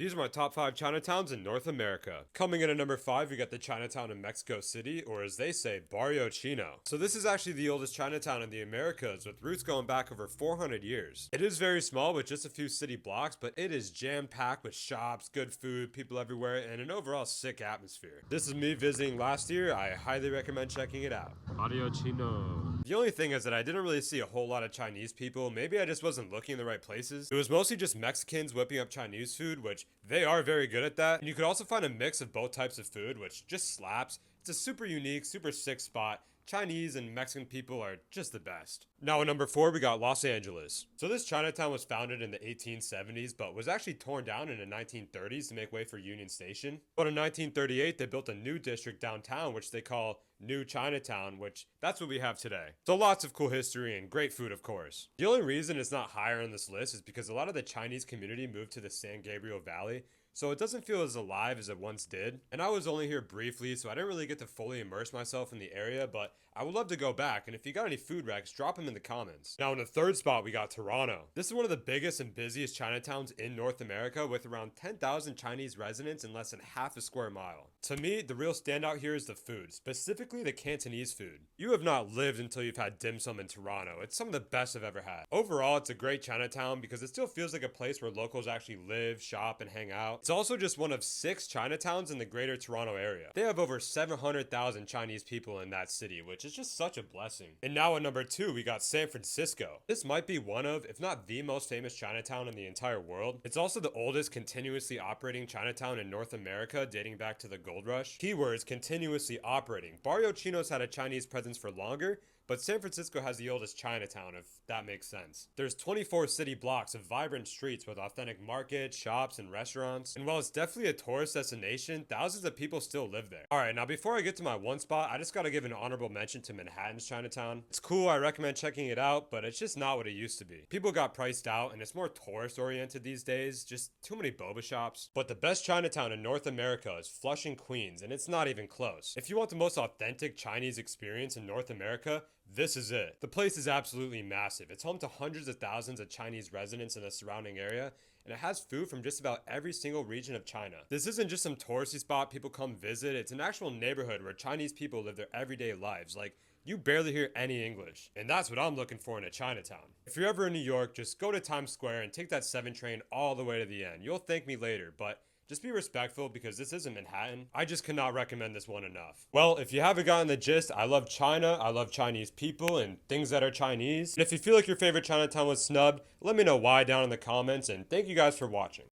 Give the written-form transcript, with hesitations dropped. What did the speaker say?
These are my top 5 Chinatowns in North America. Coming in at number 5, we got the Chinatown in Mexico City, or as they say, Barrio Chino. So this is actually the oldest Chinatown in the Americas, with roots going back over 400 years. It is very small with just a few city blocks, but it is jam-packed with shops, good food, people everywhere, and an overall sick atmosphere. This is me visiting last year. I highly recommend checking it out. Barrio Chino. The only thing is that I didn't really see a whole lot of Chinese people. Maybe I just wasn't looking in the right places. It was mostly just Mexicans whipping up Chinese food, which they are very good at that. And you could also find a mix of both types of food, which just slaps. It's a super unique, super sick spot. Chinese and Mexican people are just the best. Now at number 4, we got Los Angeles. So this Chinatown was founded in the 1870s, but was actually torn down in the 1930s to make way for Union Station. But in 1938, they built a new district downtown, which they call New Chinatown, which that's what we have today. So lots of cool history and great food, of course. The only reason it's not higher on this list is because a lot of the Chinese community moved to the San Gabriel Valley, so it doesn't feel as alive as it once did. And I was only here briefly, so I didn't really get to fully immerse myself in the area, but I would love to go back, and if you got any food wrecks, drop them in the comments. Now in the third spot, we got Toronto. This is one of the biggest and busiest Chinatowns in North America, with around 10,000 Chinese residents in less than half a square mile. To me, the real standout here is the food, specifically the Cantonese food. You have not lived until you've had dim sum in Toronto. It's some of the best I've ever had. Overall, it's a great Chinatown because it still feels like a place where locals actually live, shop, and hang out. It's also just one of 6 Chinatowns in the greater Toronto area. They have over 700,000 Chinese people in that city, which is just such a blessing. And now at number 2, we got San Francisco. This might be one of, if not the most famous Chinatown in the entire world. It's also the oldest continuously operating Chinatown in North America, dating back to the Gold Rush. Keywords: continuously operating. Barrio Chino's had a Chinese presence for longer, but San Francisco has the oldest Chinatown, if that makes sense. There's 24 city blocks of vibrant streets with authentic markets, shops, and restaurants. And while it's definitely a tourist destination, thousands of people still live there. Alright, now before I get to my one spot, I just gotta give an honorable mention to Manhattan's Chinatown. It's cool, I recommend checking it out, but it's just not what it used to be. People got priced out, and it's more tourist oriented these days, just too many boba shops. But the best Chinatown in North America is Flushing, Queens, and it's not even close. If you want the most authentic Chinese experience in North America, this is it. The place is absolutely massive. It's home to hundreds of thousands of Chinese residents in the surrounding area, and it has food from just about every single region of China. This isn't just some touristy spot people come visit, it's an actual neighborhood where Chinese people live their everyday lives. Like, you barely hear any English, and that's what I'm looking for in a Chinatown. If you're ever in New York, just go to Times Square and take that 7 train all the way to the end. You'll thank me later, but just be respectful because this isn't Manhattan. I just cannot recommend this one enough. Well, if you haven't gotten the gist, I love China, I love Chinese people, and things that are Chinese. And if you feel like your favorite Chinatown was snubbed, let me know why down in the comments, and thank you guys for watching.